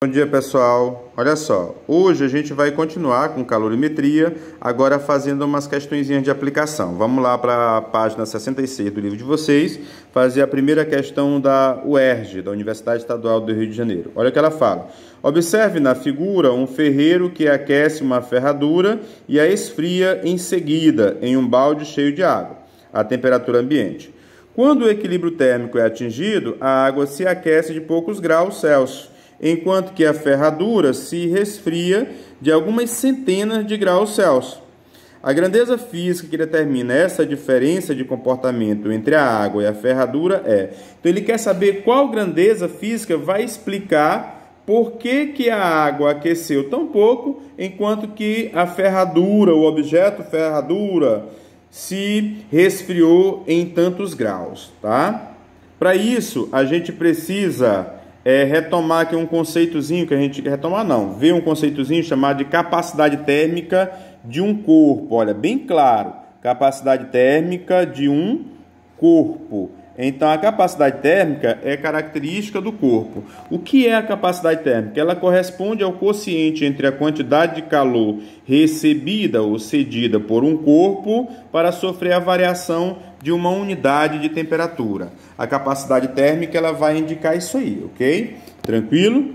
Bom dia, pessoal. Olha só, hoje a gente vai continuar com calorimetria, agora fazendo umas questõezinhas de aplicação. Vamos lá para a página 66 do livro de vocês, fazer a primeira questão da UERJ, da Universidade Estadual do Rio de Janeiro. Olha o que ela fala. Observe na figura um ferreiro que aquece uma ferradura e a esfria em seguida em um balde cheio de água, à temperatura ambiente. Quando o equilíbrio térmico é atingido, a água se aquece de poucos graus Celsius, enquanto que a ferradura se resfria de algumas centenas de graus Celsius. A grandeza física que determina essa diferença de comportamento entre a água e a ferradura é... Então ele quer saber qual grandeza física vai explicar por que a água aqueceu tão pouco, enquanto que a ferradura, o objeto ferradura, se resfriou em tantos graus, tá? Para isso, a gente precisa... retomar aqui um conceitozinho que a gente... ver um conceitozinho chamado de capacidade térmica de um corpo. Olha, bem claro, capacidade térmica de um corpo. Então, a capacidade térmica é característica do corpo. O que é a capacidade térmica? Ela corresponde ao quociente entre a quantidade de calor recebida ou cedida por um corpo para sofrer a variação de uma unidade de temperatura. A capacidade térmica ela vai indicar isso aí, ok? Tranquilo?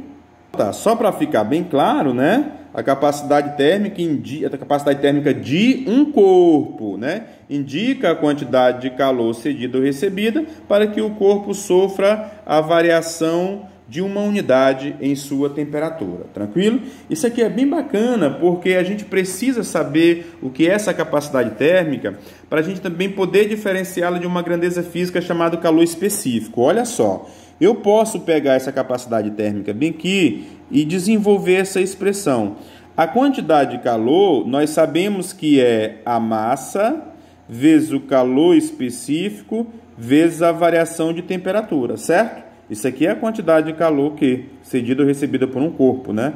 Tá, só para ficar bem claro, né? A capacidade térmica de um corpo, né? Indica a quantidade de calor cedida ou recebida para que o corpo sofra a variação de uma unidade em sua temperatura. Tranquilo? Isso aqui é bem bacana porque a gente precisa saber o que é essa capacidade térmica para a gente também poder diferenciá-la de uma grandeza física chamada calor específico. Olha só, eu posso pegar essa capacidade térmica bem aqui e desenvolver essa expressão. A quantidade de calor, nós sabemos que é a massa vezes o calor específico vezes a variação de temperatura, certo? Isso aqui é a quantidade de calor que cedida ou recebida por um corpo, né?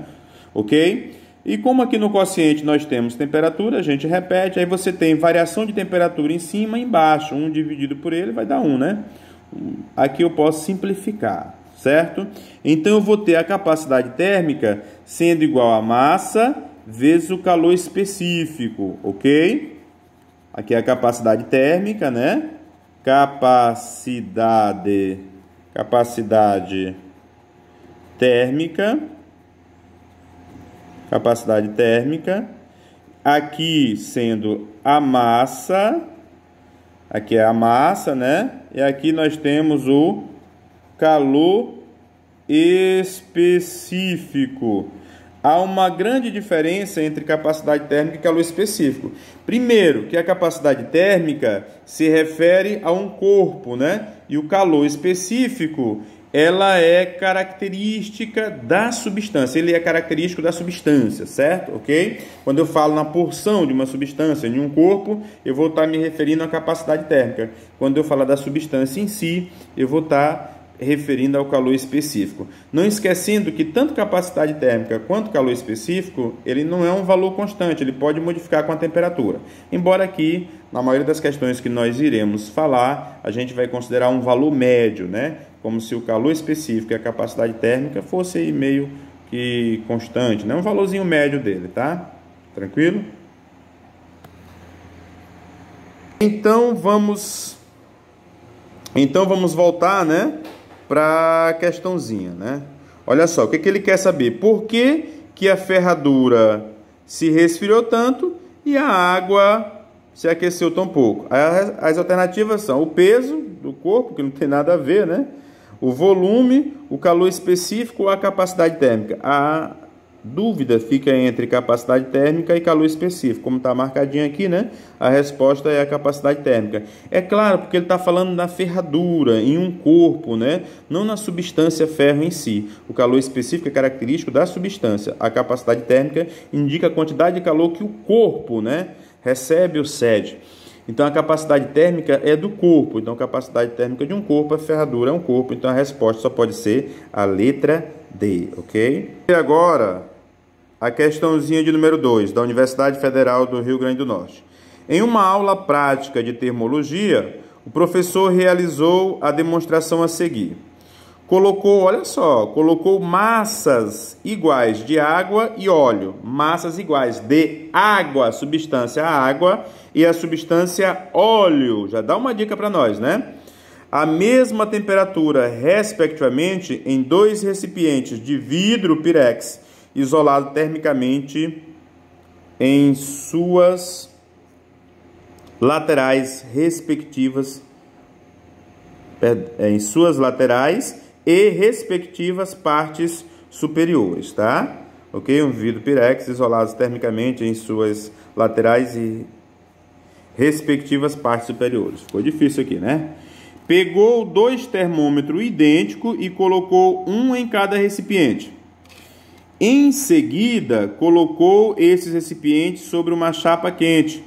Ok? E como aqui no quociente nós temos temperatura, a gente repete, aí você tem variação de temperatura em cima e embaixo. 1 dividido por ele vai dar 1, né? Aqui eu posso simplificar, certo? Então eu vou ter a capacidade térmica sendo igual a massa vezes o calor específico, ok? Aqui é a capacidade térmica, né? Capacidade térmica, aqui sendo a massa, aqui é a massa, né? E aqui nós temos o calor específico. Há uma grande diferença entre capacidade térmica e calor específico. Primeiro, que a capacidade térmica se refere a um corpo, né? E o calor específico, ela é característica da substância. Ele é característico da substância, certo? Ok? Quando eu falo na porção de uma substância em um corpo, eu vou estar me referindo à capacidade térmica. Quando eu falar da substância em si, eu vou estar referindo ao calor específico. Não esquecendo que tanto capacidade térmica quanto calor específico, ele não é um valor constante, ele pode modificar com a temperatura. Embora aqui, na maioria das questões que nós iremos falar, a gente vai considerar um valor médio, né? Como se o calor específico e a capacidade térmica fosse meio que constante, né? Um valorzinho médio dele, tá? Tranquilo? Então vamos voltar, né? Para a questãozinha, né? Olha só, o que ele quer saber? Por que a ferradura se resfriou tanto e a água se aqueceu tão pouco? As alternativas são o peso do corpo, que não tem nada a ver, né? O volume, o calor específico ou a capacidade térmica. A dúvida fica entre capacidade térmica e calor específico, como está marcadinho aqui, né? A resposta é a capacidade térmica. É claro, porque ele está falando na ferradura, em um corpo, né? Não na substância ferro em si. O calor específico é característico da substância. A capacidade térmica indica a quantidade de calor que o corpo, né, recebe ou cede. Então, a capacidade térmica é do corpo. Então, a capacidade térmica de um corpo, a ferradura é um corpo. Então, a resposta só pode ser a letra D, ok? E agora... a questãozinha de número 2, da Universidade Federal do Rio Grande do Norte. Em uma aula prática de termologia, o professor realizou a demonstração a seguir. colocou, olha só, colocou massas iguais de água e óleo, massas iguais de água, substância água, e a substância óleo. Já dá uma dica para nós, né? A mesma temperatura, respectivamente, em 2 recipientes de vidro pirex, isolado termicamente em suas laterais respectivas, e respectivas partes superiores, tá? Ok? Um vidro pirex isolado termicamente em suas laterais e respectivas partes superiores. Ficou difícil aqui, né? Pegou 2 termômetros idênticos e colocou um em cada recipiente. Em seguida, colocou esses recipientes sobre uma chapa quente.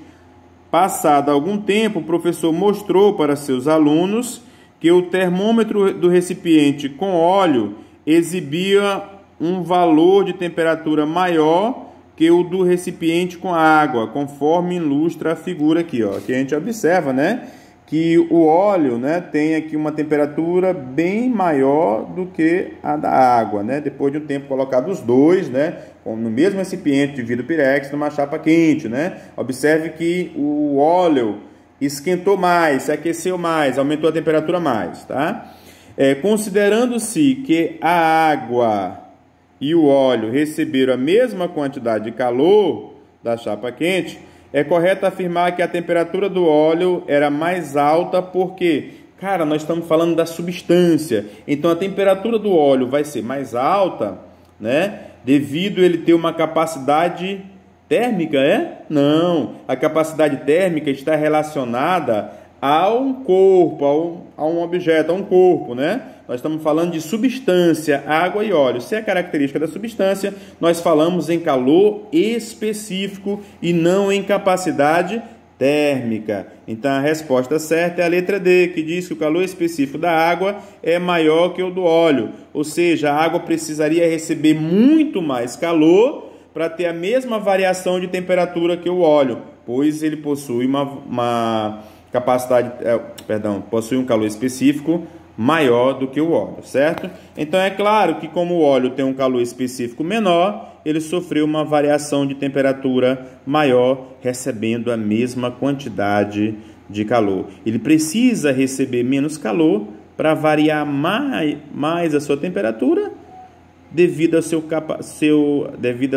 Passado algum tempo, o professor mostrou para seus alunos que o termômetro do recipiente com óleo exibia um valor de temperatura maior que o do recipiente com água, conforme ilustra a figura aqui, ó. Aqui a gente observa, né, que o óleo, né, tem aqui uma temperatura bem maior do que a da água, né? Depois de um tempo colocado os dois, né, no mesmo recipiente de vidro pirex, numa chapa quente, né? Observe que o óleo esquentou mais, se aqueceu mais, aumentou a temperatura mais, tá? Considerando-se que a água e o óleo receberam a mesma quantidade de calor da chapa quente, é correto afirmar que a temperatura do óleo era mais alta porque, cara, nós estamos falando da substância, então a temperatura do óleo vai ser mais alta, né? Devido a ele ter uma capacidade térmica, Não, a capacidade térmica está relacionada a um corpo, a um objeto, a um corpo, né? Nós estamos falando de substância, água e óleo. Se é característica da substância, nós falamos em calor específico e não em capacidade térmica. Então, a resposta certa é a letra D, que diz que o calor específico da água é maior que o do óleo. Ou seja, a água precisaria receber muito mais calor para ter a mesma variação de temperatura que o óleo, pois ele possui uma capacidade, possui um calor específico maior do que o óleo, certo? Então é claro que como o óleo tem um calor específico menor, ele sofreu uma variação de temperatura maior, recebendo a mesma quantidade de calor. Ele precisa receber menos calor para variar mais a sua temperatura, devido ao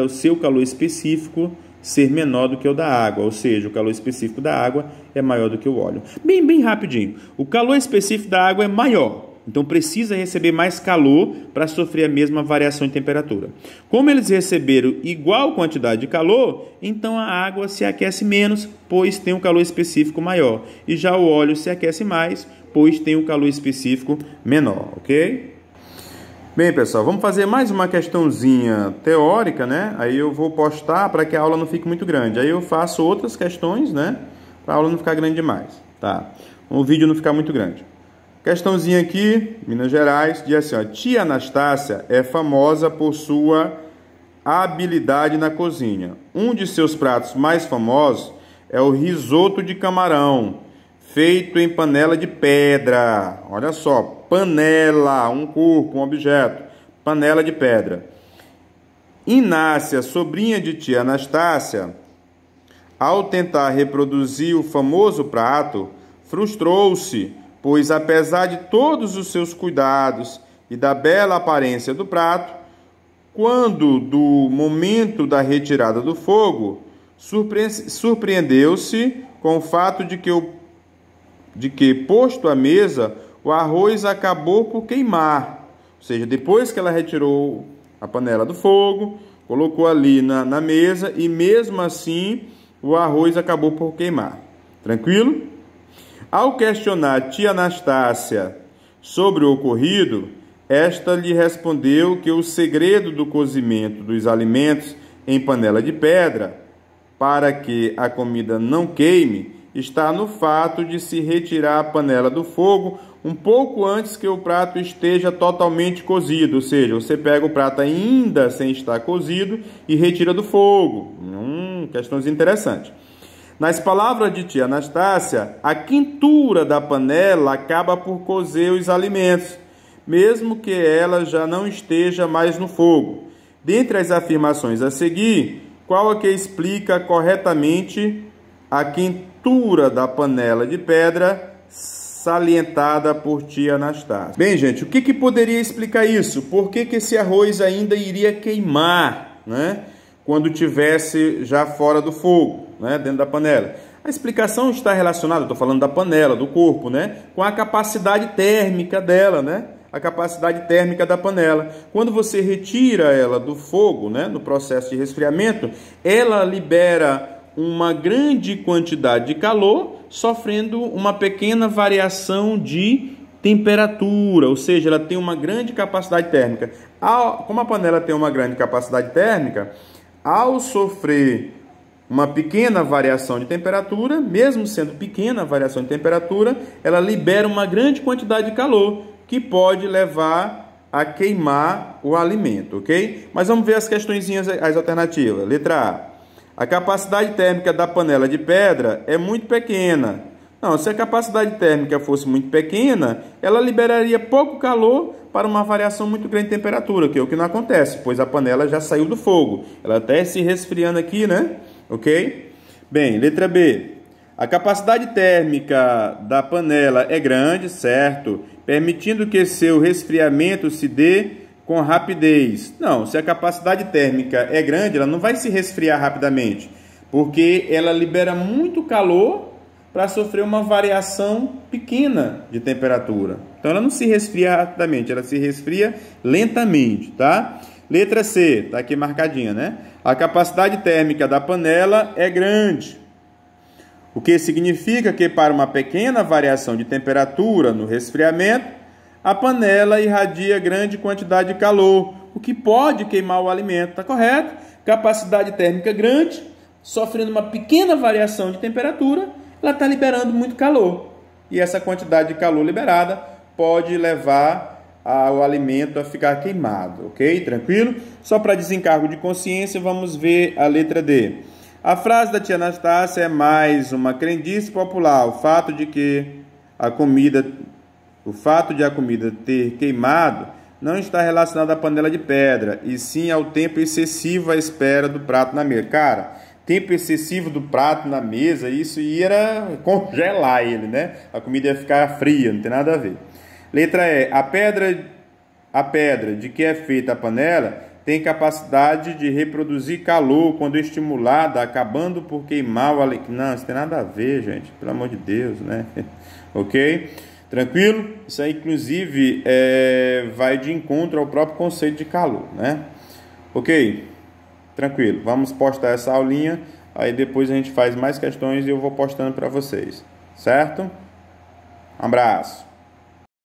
seu calor específico ser menor do que o da água, ou seja, o calor específico da água é maior do que o óleo. Bem rapidinho, o calor específico da água é maior, então precisa receber mais calor para sofrer a mesma variação de temperatura. Como eles receberam igual quantidade de calor, então a água se aquece menos, pois tem um calor específico maior, e já o óleo se aquece mais, pois tem um calor específico menor, ok? Bem, pessoal, vamos fazer mais uma questãozinha teórica, né? Aí eu vou postar para que a aula não fique muito grande. Aí eu faço outras questões, né? Para a aula não ficar grande demais, tá? O vídeo não ficar muito grande. Questãozinha aqui, Minas Gerais, diz assim, ó. Tia Anastácia é famosa por sua habilidade na cozinha. Um de seus pratos mais famosos é o risoto de camarão, feito em panela de pedra. Olha só, panela, um corpo, um objeto, panela de pedra. Inácia, sobrinha de tia Anastácia, ao tentar reproduzir o famoso prato, frustrou-se, pois apesar de todos os seus cuidados e da bela aparência do prato, quando do momento da retirada do fogo, surpreendeu-se com o fato de que, posto à mesa, o arroz acabou por queimar. Ou seja, depois que ela retirou a panela do fogo, colocou ali na mesa e mesmo assim o arroz acabou por queimar. Tranquilo? Ao questionar tia Anastácia sobre o ocorrido, esta lhe respondeu que o segredo do cozimento dos alimentos em panela de pedra, para que a comida não queime, está no fato de se retirar a panela do fogo um pouco antes que o prato esteja totalmente cozido, ou seja, você pega o prato ainda sem estar cozido e retira do fogo. Questões interessantes. Nas palavras de tia Anastácia, a quentura da panela acaba por cozer os alimentos, mesmo que ela já não esteja mais no fogo. Dentre as afirmações a seguir, qual a que explica corretamente a quentura da panela de pedra salientada por tia Anastácia? Bem, gente, o que poderia explicar isso? Por que esse arroz ainda iria queimar, né, quando tivesse já fora do fogo, né, dentro da panela? A explicação está relacionada, estou falando da panela, do corpo, né, com a capacidade térmica dela, né? A capacidade térmica da panela. Quando você retira ela do fogo, né, no processo de resfriamento, ela libera uma grande quantidade de calor, sofrendo uma pequena variação de temperatura, ou seja, ela tem uma grande capacidade térmica. Como a panela tem uma grande capacidade térmica, ao sofrer uma pequena variação de temperatura, mesmo sendo pequena a variação de temperatura, ela libera uma grande quantidade de calor, que pode levar a queimar o alimento, ok? Mas vamos ver as questõezinhas, as alternativas. Letra A. A capacidade térmica da panela de pedra é muito pequena. Não, se a capacidade térmica fosse muito pequena, ela liberaria pouco calor para uma variação muito grande de temperatura, que é o que não acontece, pois a panela já saiu do fogo. Ela está se resfriando aqui, né? Ok? Bem, letra B. A capacidade térmica da panela é grande, certo? Permitindo que seu resfriamento se dê com rapidez. Não, se a capacidade térmica é grande, ela não vai se resfriar rapidamente, porque ela libera muito calor para sofrer uma variação pequena de temperatura. Então ela não se resfria rapidamente, ela se resfria lentamente, tá? Letra C, tá aqui marcadinha, né? A capacidade térmica da panela é grande, o que significa que para uma pequena variação de temperatura no resfriamento, a panela irradia grande quantidade de calor, o que pode queimar o alimento, tá correto? Capacidade térmica grande, sofrendo uma pequena variação de temperatura, ela está liberando muito calor. E essa quantidade de calor liberada pode levar o alimento a ficar queimado, ok? Tranquilo? Só para desencargo de consciência, vamos ver a letra D. A frase da tia Anastácia é mais uma crendice popular. O fato de a comida ter queimado não está relacionado à panela de pedra, e sim ao tempo excessivo à espera do prato na mesa. Cara, tempo excessivo do prato na mesa, isso ia congelar ele, né? A comida ia ficar fria, não tem nada a ver. Letra E. A pedra de que é feita a panela tem capacidade de reproduzir calor quando estimulada, acabando por queimar o alimento. Não, isso tem nada a ver, gente. Pelo amor de Deus, né? Ok? Tranquilo? Isso aí, inclusive, vai de encontro ao próprio conceito de calor, né? Ok? Tranquilo. Vamos postar essa aulinha. Aí depois a gente faz mais questões e eu vou postando para vocês. Certo? Um abraço.